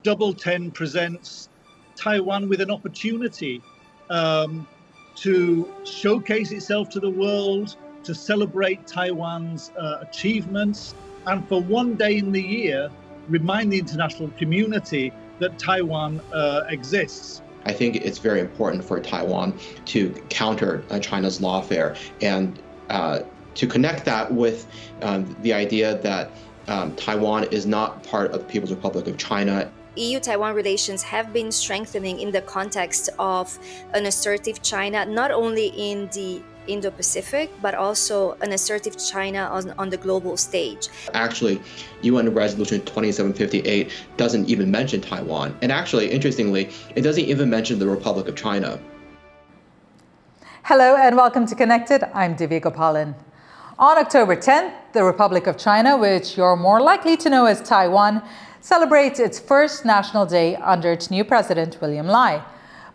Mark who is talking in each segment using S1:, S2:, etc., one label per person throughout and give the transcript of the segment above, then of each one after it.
S1: Double 10 presents Taiwan with an opportunity to showcase itself to the world, to celebrate Taiwan's achievements, and for one day in the year, remind the international community that Taiwan exists.
S2: I think it's very important for Taiwan to counter China's lawfare and to connect that with the idea that Taiwan is not part of the People's Republic of China.
S3: EU-Taiwan relations have been strengthening in the context of an assertive China, not only in the Indo-Pacific, but also an assertive China on the global stage.
S2: Actually, UN Resolution 2758 doesn't even mention Taiwan. And actually, interestingly, it doesn't even mention the Republic of China.
S4: Hello and welcome to Connected. I'm Divya Gopalan. On October 10th, the Republic of China, which you're more likely to know as Taiwan, celebrates its first National Day under its new president, William Lai.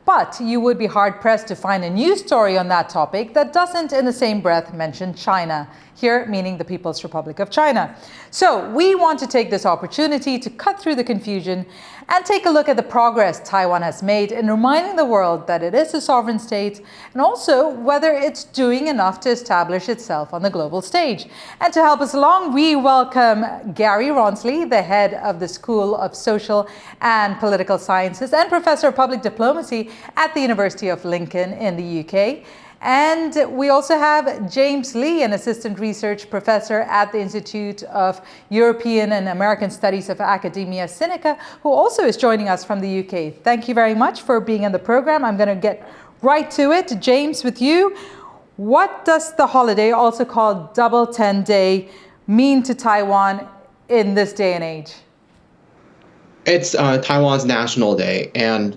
S4: But you would be hard-pressed to find a news story on that topic that doesn't in the same breath mention China, here meaning the People's Republic of China. So we want to take this opportunity to cut through the confusion and take a look at the progress Taiwan has made in reminding the world that it is a sovereign state and also whether it's doing enough to establish itself on the global stage. And to help us along, we welcome Gary Rawnsley, the head of the School of Social and Political Sciences and Professor of Public Diplomacy at the University of Lincoln in the UK. And we also have James Lee, an assistant research professor at the Institute of European and American Studies of Academia, Sinica, who also is joining us from the UK. Thank you very much for being on the program. I'm going to get right to it. James, with you, what does the holiday, also called Double 10 Day, mean to Taiwan in this day and age?
S2: It's Taiwan's National Day, and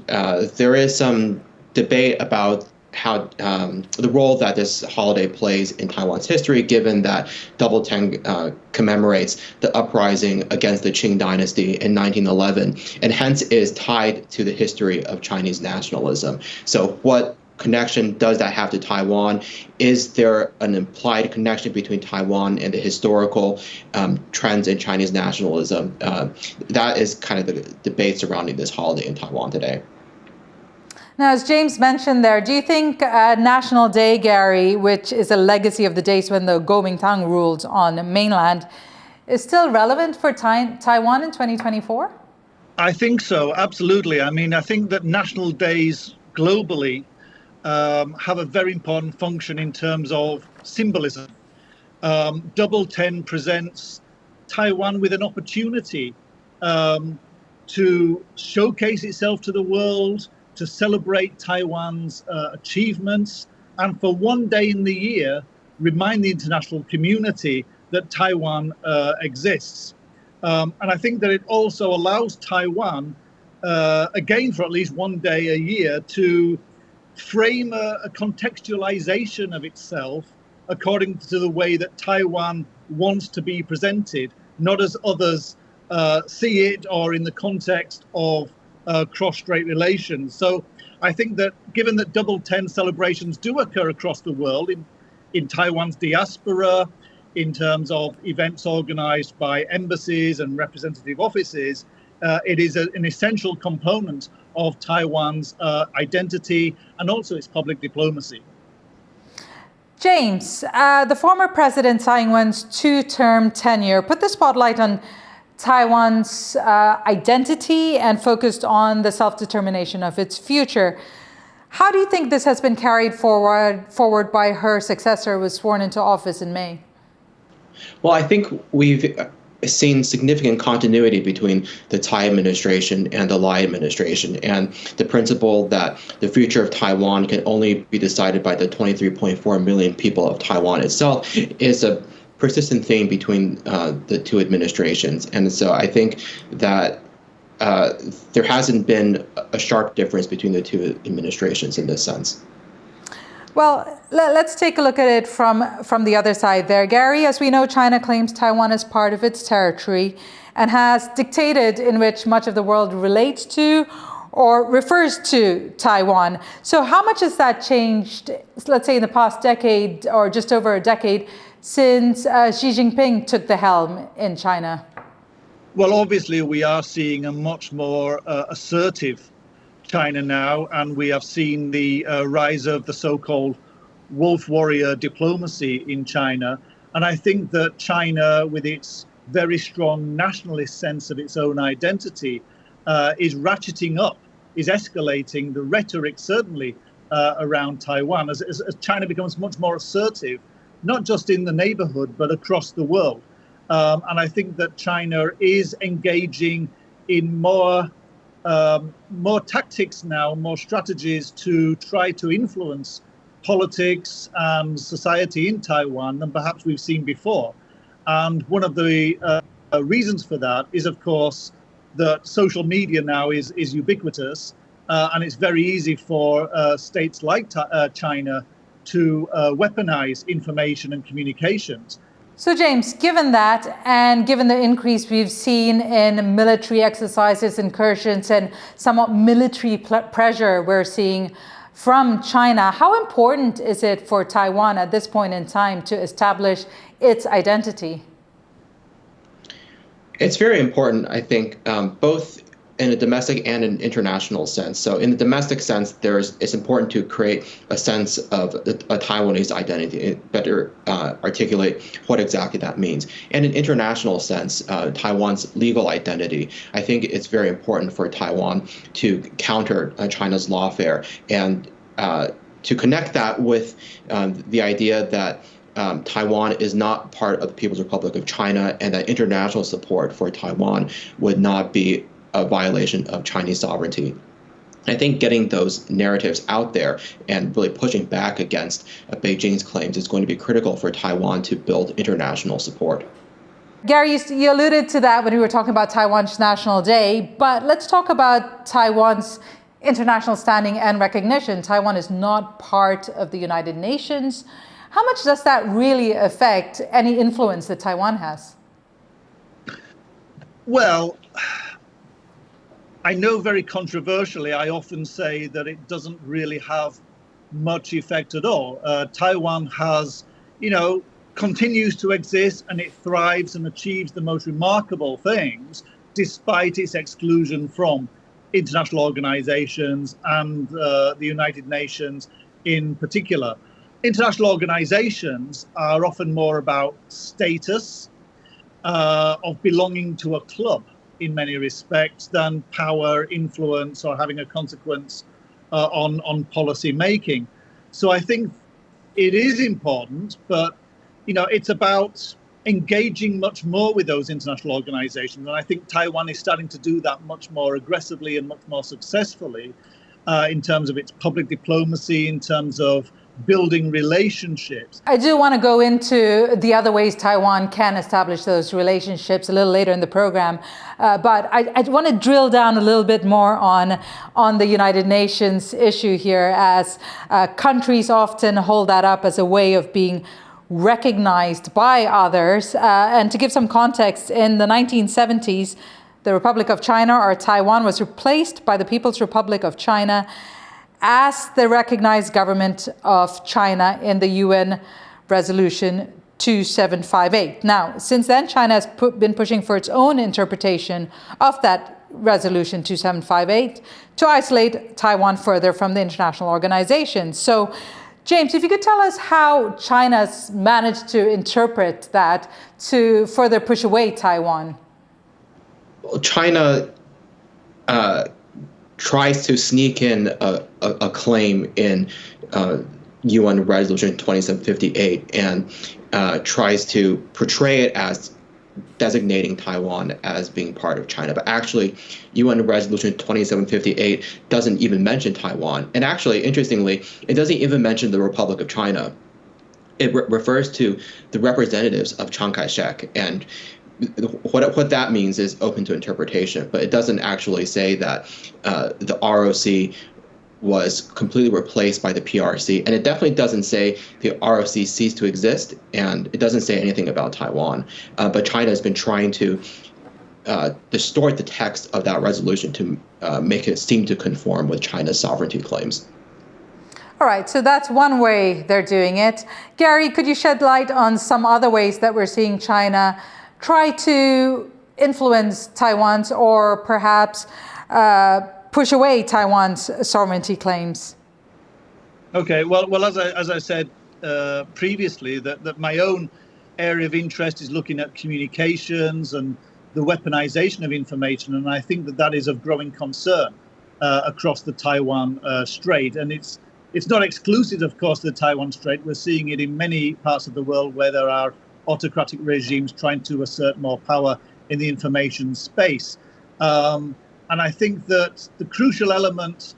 S2: there is some debate about how the role that this holiday plays in Taiwan's history, given that Double 10 commemorates the uprising against the Qing dynasty in 1911, and hence is tied to the history of Chinese nationalism. So what connection does that have to Taiwan? Is there an implied connection between Taiwan and the historical trends in Chinese nationalism? That is kind of the debate surrounding this holiday in Taiwan today.
S4: Now, as James mentioned there, do you think National Day, Gary, which is a legacy of the days when the Kuomintang ruled on the mainland, is still relevant for Taiwan in 2024?
S1: I think so, absolutely. I mean, I think that national days globally have a very important function in terms of symbolism. Double 10 presents Taiwan with an opportunity to showcase itself to the world, to celebrate Taiwan's achievements, and for one day in the year, remind the international community that Taiwan exists. And I think that it also allows Taiwan, again for at least one day a year, to frame a contextualization of itself according to the way that Taiwan wants to be presented, not as others see it or in the context of cross-strait relations. So I think that given that Double 10 celebrations do occur across the world, in Taiwan's diaspora, in terms of events organized by embassies and representative offices, it is an essential component of Taiwan's identity and also its public diplomacy.
S4: James, the former President Tsai Ing-wen's two-term tenure put the spotlight on Taiwan's identity and focused on the self-determination of its future. How do you think this has been carried forward by her successor who was sworn into office in May?
S2: Well, I think we've seen significant continuity between the Tsai administration and the Lai administration, and the principle that the future of Taiwan can only be decided by the 23.4 million people of Taiwan itself is a persistent theme between the two administrations. And so I think that there hasn't been a sharp difference between the two administrations in this sense.
S4: Well, let's take a look at it from the other side there. Gary, as we know, China claims Taiwan as part of its territory and has dictated in which much of the world relates to or refers to Taiwan. So how much has that changed, let's say in the past decade or just over a decade, since Xi Jinping took the helm in China?
S1: Well, obviously, we are seeing a much more assertive China now, and we have seen the rise of the so-called wolf warrior diplomacy in China. And I think that China, with its very strong nationalist sense of its own identity, is ratcheting up, is escalating the rhetoric, certainly around Taiwan, as China becomes much more assertive, not just in the neighborhood, but across the world. And I think that China is engaging in more tactics now, more strategies to try to influence politics and society in Taiwan than perhaps we've seen before. And one of the reasons for that is, of course, that social media now is ubiquitous, and it's very easy for states like China to weaponize information and communications.
S4: So James, given that, and given the increase we've seen in military exercises, incursions, and somewhat military pressure we're seeing from China, how important is it for Taiwan at this point in time to establish its identity?
S2: It's very important, I think, both in a domestic and an international sense. So in the domestic sense, it's important to create a sense of a Taiwanese identity, better articulate what exactly that means. And in international sense, Taiwan's legal identity, I think it's very important for Taiwan to counter China's lawfare and to connect that with the idea that Taiwan is not part of the People's Republic of China, and that international support for Taiwan would not be a violation of Chinese sovereignty. I think getting those narratives out there and really pushing back against Beijing's claims is going to be critical for Taiwan to build international support.
S4: Gary, you alluded to that when we were talking about Taiwan's National Day, but let's talk about Taiwan's international standing and recognition. Taiwan is not part of the United Nations. How much does that really affect any influence that Taiwan has?
S1: Well, I know very controversially, I often say that it doesn't really have much effect at all. Taiwan has, continues to exist, and it thrives and achieves the most remarkable things despite its exclusion from international organizations and the United Nations in particular. International organizations are often more about status, of belonging to a club in many respects, than power, influence, or having a consequence on policy making. So I think it is important, but it's about engaging much more with those international organizations. And I think Taiwan is starting to do that much more aggressively and much more successfully in terms of its public diplomacy, in terms of building relationships.
S4: I do want to go into the other ways Taiwan can establish those relationships a little later in the program, but I want to drill down a little bit more on the United Nations issue here, as countries often hold that up as a way of being recognized by others. And to give some context, in the 1970s, the Republic of China, or Taiwan, was replaced by the People's Republic of China as the recognized government of China in the UN Resolution 2758. Now, since then, China has been pushing for its own interpretation of that Resolution 2758 to isolate Taiwan further from the international organization. So, James, if you could tell us how China's managed to interpret that to further push away Taiwan.
S2: Well, China tries to sneak in a claim in UN Resolution 2758 and tries to portray it as designating Taiwan as being part of China. But actually, UN Resolution 2758 doesn't even mention Taiwan. And actually, interestingly, it doesn't even mention the Republic of China. It refers to the representatives of Chiang Kai-shek. And what that means is open to interpretation, but it doesn't actually say that the ROC was completely replaced by the PRC, and it definitely doesn't say the ROC ceased to exist, and it doesn't say anything about Taiwan. But China has been trying to distort the text of that resolution to make it seem to conform with China's sovereignty claims.
S4: All right, so that's one way they're doing it. Gary, could you shed light on some other ways that we're seeing China try to influence Taiwan's or perhaps push away Taiwan's sovereignty claims?
S1: Okay, well, as I said previously, that my own area of interest is looking at communications and the weaponization of information, and I think that is of growing concern across the Taiwan Strait. And it's not exclusive, of course, to the Taiwan Strait. We're seeing it in many parts of the world where there are autocratic regimes trying to assert more power in the information space. And I think that the crucial element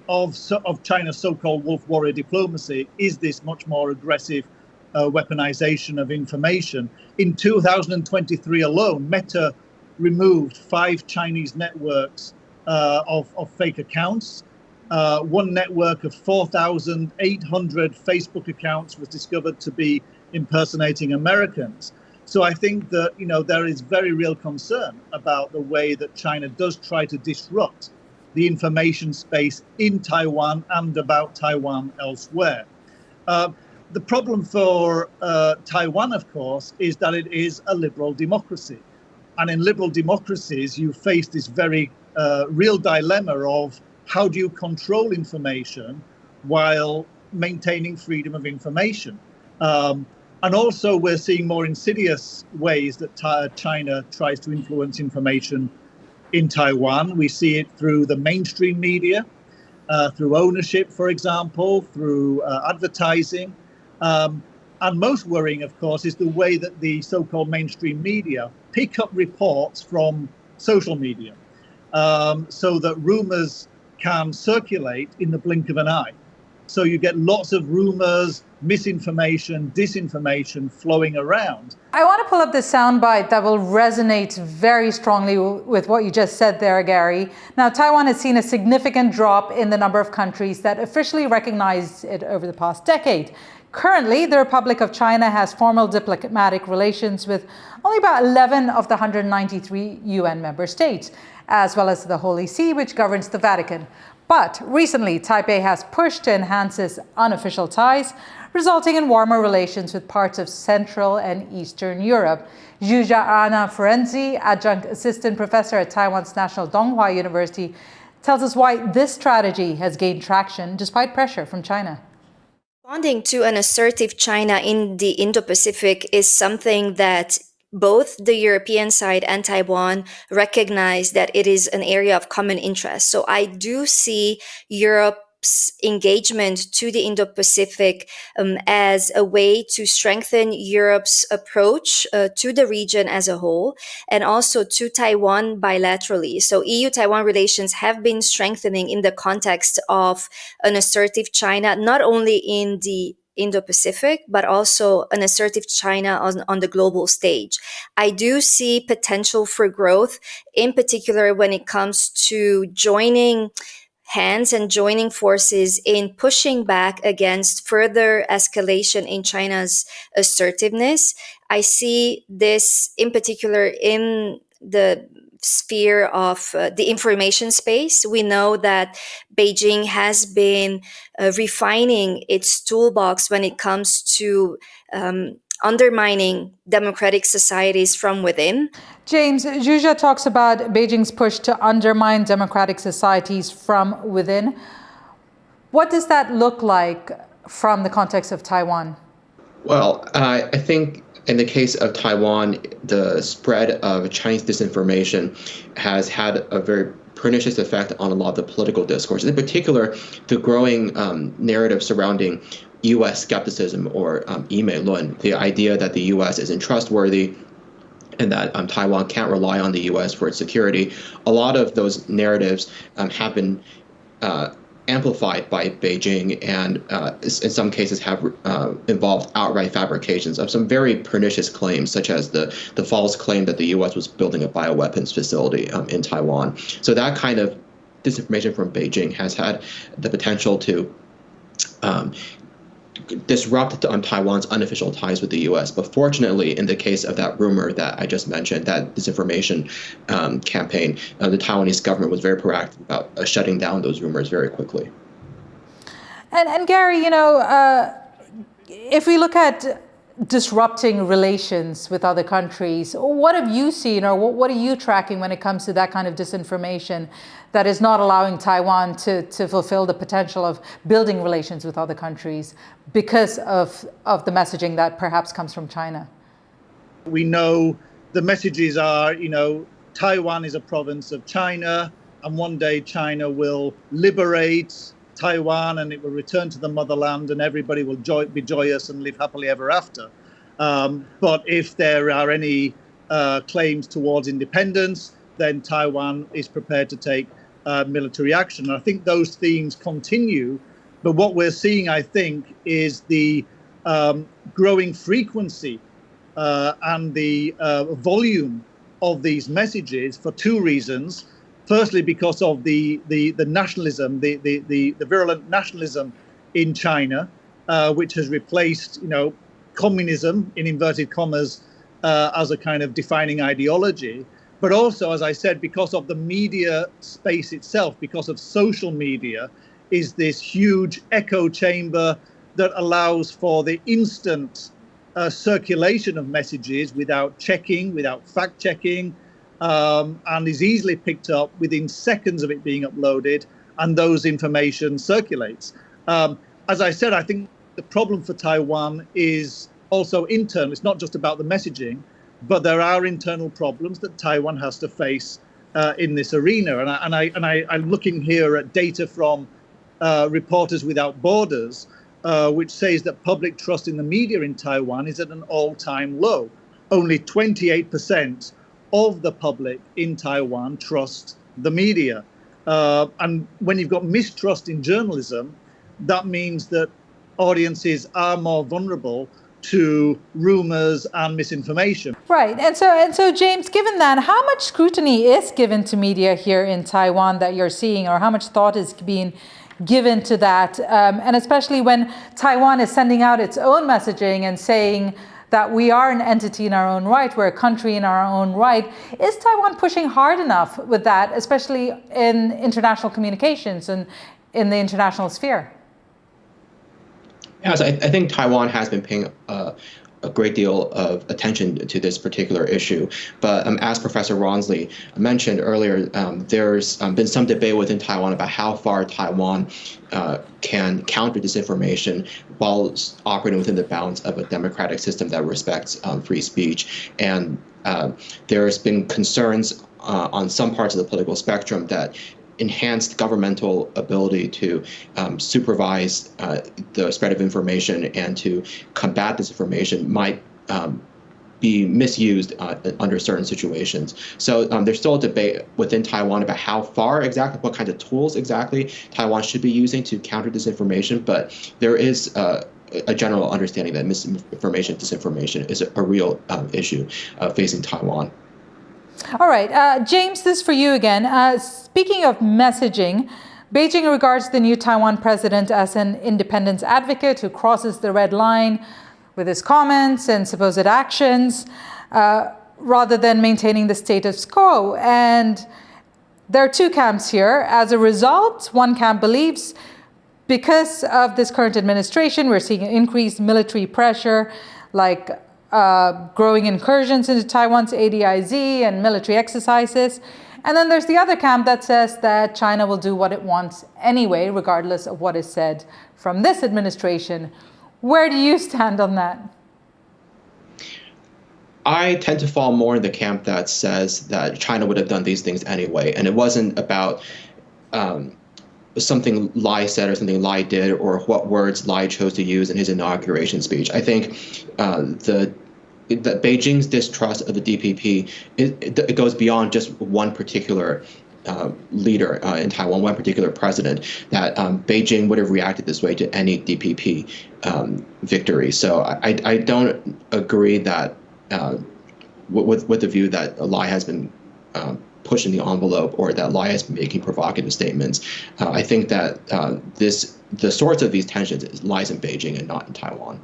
S1: of China's so-called wolf warrior diplomacy is this much more aggressive weaponization of information. In 2023 alone, Meta removed 5 Chinese networks of fake accounts. One network of 4,800 Facebook accounts was discovered to be impersonating Americans. So I think that, there is very real concern about the way that China does try to disrupt the information space in Taiwan and about Taiwan elsewhere. The problem for Taiwan, of course, is that it is a liberal democracy. And in liberal democracies, you face this very real dilemma of how do you control information while maintaining freedom of information? And also, we're seeing more insidious ways that China tries to influence information in Taiwan. We see it through the mainstream media, through ownership, for example, through advertising. And most worrying, of course, is the way that the so-called mainstream media pick up reports from social media so that rumors can circulate in the blink of an eye. So you get lots of rumors, misinformation, disinformation flowing around.
S4: I want to pull up this soundbite that will resonate very strongly with what you just said there, Gary. Now, Taiwan has seen a significant drop in the number of countries that officially recognize it over the past decade. Currently, the Republic of China has formal diplomatic relations with only about 11 of the 193 UN member states, as well as the Holy See, which governs the Vatican. But recently, Taipei has pushed to enhance its unofficial ties, resulting in warmer relations with parts of Central and Eastern Europe. Zhuja Anna Ferenczi, adjunct assistant professor at Taiwan's National Donghua University, tells us why this strategy has gained traction despite pressure from China.
S3: Responding to an assertive China in the Indo-Pacific is something that both the European side and Taiwan recognize that it is an area of common interest. So I do see Europe's engagement to the Indo-Pacific as a way to strengthen Europe's approach to the region as a whole, and also to Taiwan bilaterally. So EU-Taiwan relations have been strengthening in the context of an assertive China, not only in the Indo-Pacific, but also an assertive China on the global stage. I do see potential for growth, in particular when it comes to joining hands and joining forces in pushing back against further escalation in China's assertiveness. I see this in particular in the sphere of the information space. We know that Beijing has been refining its toolbox when it comes to undermining democratic societies from within.
S4: James, Zhuja talks about Beijing's push to undermine democratic societies from within. What does that look like from the context of Taiwan?
S2: Well, I think in the case of Taiwan, the spread of Chinese disinformation has had a very pernicious effect on a lot of the political discourse. In particular, the growing narrative surrounding U.S. skepticism or 以美论, the idea that the U.S. isn't trustworthy and that Taiwan can't rely on the U.S. for its security. A lot of those narratives have been amplified by Beijing and in some cases have involved outright fabrications of some very pernicious claims, such as the false claim that the U.S. was building a bioweapons facility in Taiwan. So that kind of disinformation from Beijing has had the potential to disrupt Taiwan's unofficial ties with the U.S. But fortunately, in the case of that rumor that I just mentioned, that disinformation campaign, the Taiwanese government was very proactive about shutting down those rumors very quickly.
S4: And Gary, if we look at disrupting relations with other countries. What have you seen, or what are you tracking when it comes to that kind of disinformation that is not allowing Taiwan to fulfill the potential of building relations with other countries because of the messaging that perhaps comes from China?
S1: We know the messages are, Taiwan is a province of China, and one day China will liberate Taiwan and it will return to the motherland and everybody will be joyous and live happily ever after. But if there are any claims towards independence, then Taiwan is prepared to take military action. And I think those themes continue. But what we're seeing, I think, is the growing frequency and the volume of these messages for two reasons. Firstly, because of the nationalism, the virulent nationalism in China, which has replaced, communism, in inverted commas, as a kind of defining ideology. But also, as I said, because of the media space itself, because of social media, is this huge echo chamber that allows for the instant circulation of messages without checking, without fact checking, and is easily picked up within seconds of it being uploaded, and those information circulates. As I said, I think the problem for Taiwan is also internal. It's not just about the messaging, but there are internal problems that Taiwan has to face in this arena. And I'm looking here at data from Reporters Without Borders, which says that public trust in the media in Taiwan is at an all-time low. Only 28% of the public in Taiwan trust the media. And when you've got mistrust in journalism, that means that audiences are more vulnerable to rumors and misinformation.
S4: Right. And so James, given that, how much scrutiny is given to media here in Taiwan that you're seeing, or how much thought is being given to that? And especially when Taiwan is sending out its own messaging and saying that we are an entity in our own right, we're a country in our own right. Is Taiwan pushing hard enough with that, especially in international communications and in the international sphere?
S2: Yes, I think Taiwan has been paying a great deal of attention to this particular issue. But as Professor Rawnsley mentioned earlier, there's been some debate within Taiwan about how far Taiwan can counter disinformation while operating within the bounds of a democratic system that respects free speech. And there's been concerns on some parts of the political spectrum that enhanced governmental ability to supervise the spread of information and to combat disinformation might be misused under certain situations. So there's still a debate within Taiwan about how far exactly, what kinds of tools exactly Taiwan should be using to counter disinformation, but there is a general understanding that misinformation, disinformation is a real issue facing Taiwan.
S4: All right, James, this is for you again. Speaking of messaging, Beijing regards the new Taiwan president as an independence advocate who crosses the red line with his comments and supposed actions, rather than maintaining the status quo. And there are two camps here. As a result, one camp believes because of this current administration, we're seeing increased military pressure, like growing incursions into Taiwan's ADIZ and military exercises. And then there's the other camp that says that China will do what it wants anyway, regardless of what is said from this administration. Where do you stand on that?
S2: I tend to fall more in the camp that says that China would have done these things anyway. And it wasn't about something Lai said or something Lai did or what words Lai chose to use in his inauguration speech. I think that Beijing's distrust of the DPP, it goes beyond just one particular leader in Taiwan, one particular president, that Beijing would have reacted this way to any DPP victory. So I don't agree that with the view that Lai has been pushing the envelope or that Lai has been making provocative statements. I think that the source of these tensions lies in Beijing and not in Taiwan.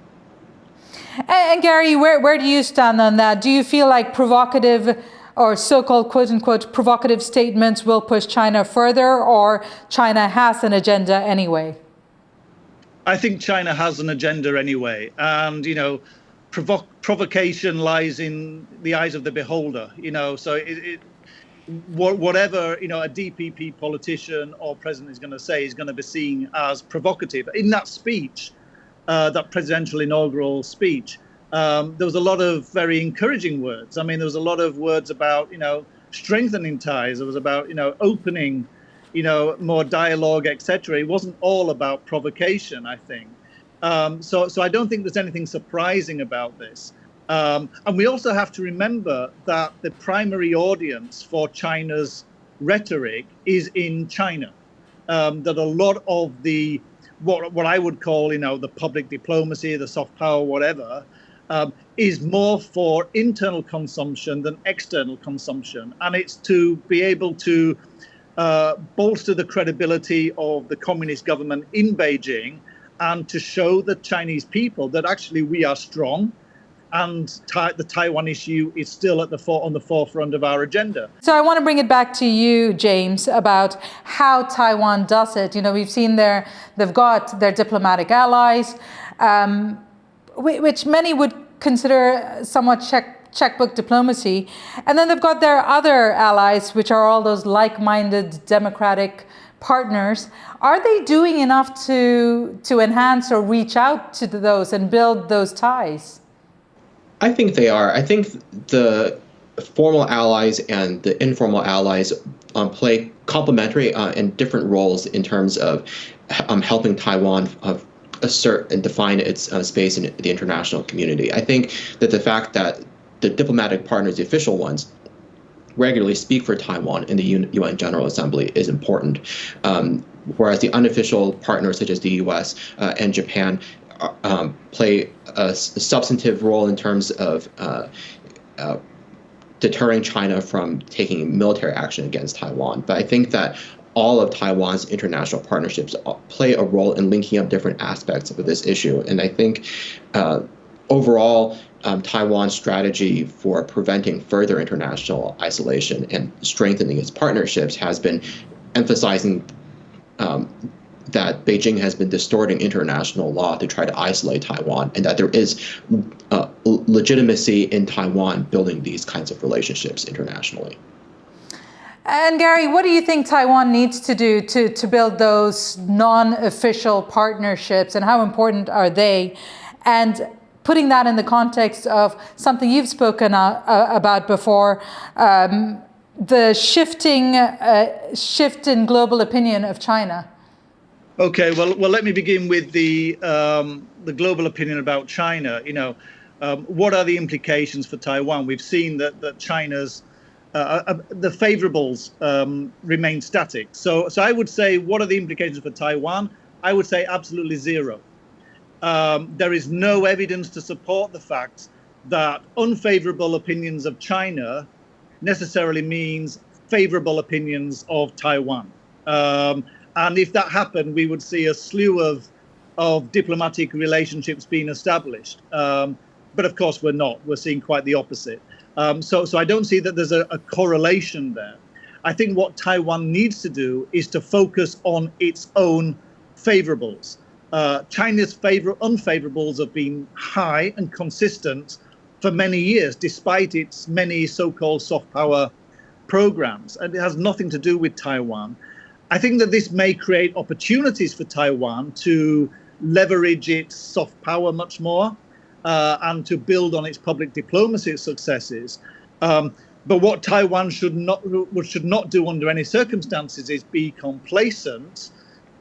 S4: And Gary, where do you stand on that? Do you feel like provocative or so-called quote-unquote provocative statements will push China further, or China has an agenda anyway?
S1: I think China has an agenda anyway. And, provocation lies in the eyes of the beholder, so whatever, a DPP politician or president is going to say is going to be seen as provocative. In that speech, that presidential inaugural speech, there was a lot of very encouraging words. I mean, there was a lot of words about, strengthening ties. It was about, opening, more dialogue, etc. It wasn't all about provocation, I think. So I don't think there's anything surprising about this. And we also have to remember that the primary audience for China's rhetoric is in China. That a lot of the what I would call, the public diplomacy, the soft power, whatever, is more for internal consumption than external consumption. And it's to be able to bolster the credibility of the communist government in Beijing and to show the Chinese people that actually we are strong and the Taiwan issue is still at on the forefront of our agenda.
S4: So I want to bring it back to you, James, about how Taiwan does it. We've seen they've got their diplomatic allies, which many would consider somewhat checkbook diplomacy. And then they've got their other allies, which are all those like-minded democratic partners. Are they doing enough to enhance or reach out to those and build those ties?
S2: I think they are. I think the formal allies and the informal allies play complementary and different roles in terms of helping Taiwan assert and define its space in the international community. I think that the fact that the diplomatic partners, the official ones, regularly speak for Taiwan in the UN General Assembly is important, whereas the unofficial partners such as the US and Japan play a substantive role in terms of deterring China from taking military action against Taiwan. But I think that all of Taiwan's international partnerships play a role in linking up different aspects of this issue. And I think overall, Taiwan's strategy for preventing further international isolation and strengthening its partnerships has been emphasizing that Beijing has been distorting international law to try to isolate Taiwan, and that there is legitimacy in Taiwan building these kinds of relationships internationally.
S4: And Gary, what do you think Taiwan needs to do to build those non-official partnerships, and how important are they? And putting that in the context of something you've spoken about before, the shift in global opinion of China.
S1: Okay, well, let me begin with the global opinion about China. What are the implications for Taiwan? We've seen that China's the favorables remain static. So I would say, what are the implications for Taiwan? I would say absolutely zero. There is no evidence to support the fact that unfavorable opinions of China necessarily means favorable opinions of Taiwan. And if that happened, we would see a slew of diplomatic relationships being established. But of course, we're not. We're seeing quite the opposite. So I don't see that there's a correlation there. I think what Taiwan needs to do is to focus on its own favorables. China's unfavorables have been high and consistent for many years, despite its many so-called soft power programs. And it has nothing to do with Taiwan. I think that this may create opportunities for Taiwan to leverage its soft power much more and to build on its public diplomacy successes. But what Taiwan should not do under any circumstances is be complacent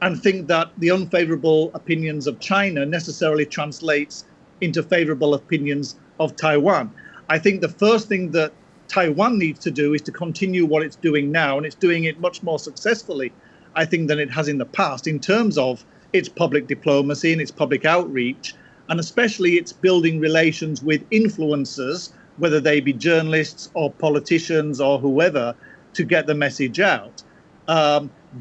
S1: and think that the unfavorable opinions of China necessarily translates into favorable opinions of Taiwan. I think the first thing that Taiwan needs to do is to continue what it's doing now, and it's doing it much more successfully, I think, than it has in the past in terms of its public diplomacy and its public outreach, and especially its building relations with influencers, whether they be journalists or politicians or whoever, to get the message out.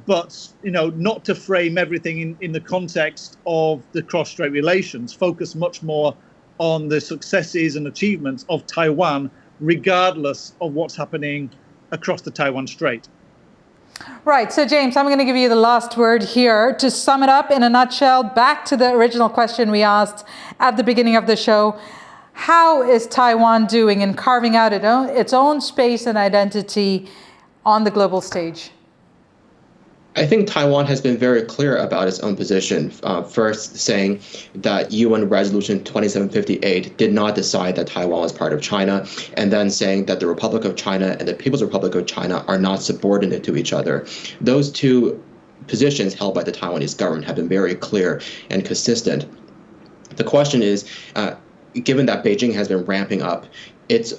S1: But not to frame everything in the context of the cross-strait relations, focus much more on the successes and achievements of Taiwan, regardless of what's happening across the Taiwan Strait.
S4: Right. So, James, I'm going to give you the last word here. To sum it up in a nutshell, back to the original question we asked at the beginning of the show, How is Taiwan doing in carving out its own space and identity on the global stage?
S2: I think Taiwan has been very clear about its own position, first saying that UN Resolution 2758 did not decide that Taiwan was part of China, and then saying that the Republic of China and the People's Republic of China are not subordinate to each other. Those two positions held by the Taiwanese government have been very clear and consistent. The question is, given that Beijing has been ramping up its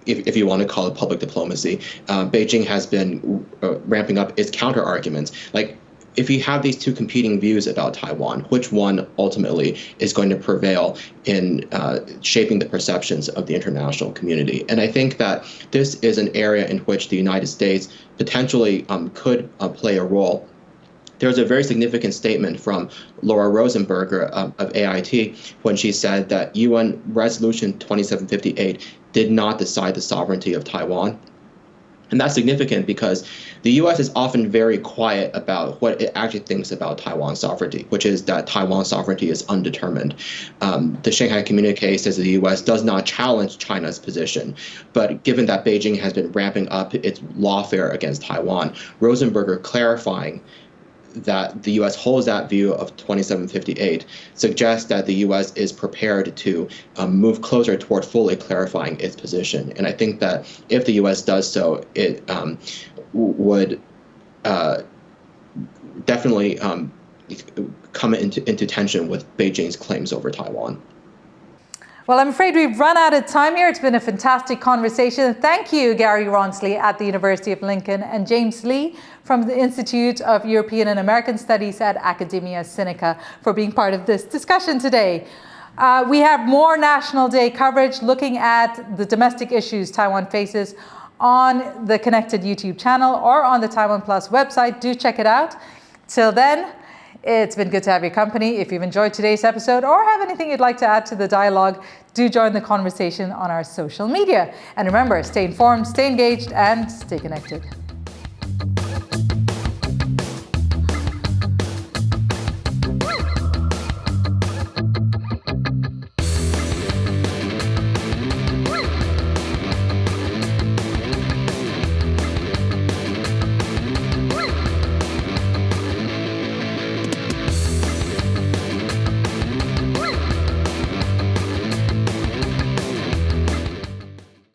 S2: if you want to call it public diplomacy, Beijing has been ramping up its counter arguments. Like, if you have these two competing views about Taiwan, which one ultimately is going to prevail in shaping the perceptions of the international community? And I think that this is an area in which the United States potentially could play a role. There's a very significant statement from Laura Rosenberger of AIT when she said that UN Resolution 2758 did not decide the sovereignty of Taiwan. And that's significant because the U.S. is often very quiet about what it actually thinks about Taiwan's sovereignty, which is that Taiwan's sovereignty is undetermined. The Shanghai Communique says the U.S. does not challenge China's position. But given that Beijing has been ramping up its lawfare against Taiwan, Rosenberger clarifying that the U.S. holds that view of 2758 suggests that the U.S. is prepared to move closer toward fully clarifying its position. And I think that if the U.S. does so, it would definitely come into tension with Beijing's claims over Taiwan.
S4: Well, I'm afraid we've run out of time here. It's been a fantastic conversation. Thank you, Gary Rawnsley at the University of Lincoln and James Lee from the Institute of European and American Studies at Academia Sinica for being part of this discussion today. We have more National Day coverage looking at the domestic issues Taiwan faces on the connected YouTube channel or on the TaiwanPlus website. Do check it out. Till then, it's been good to have your company. If you've enjoyed today's episode or have anything you'd like to add to the dialogue, do join the conversation on our social media. And remember, stay informed, stay engaged, and stay connected.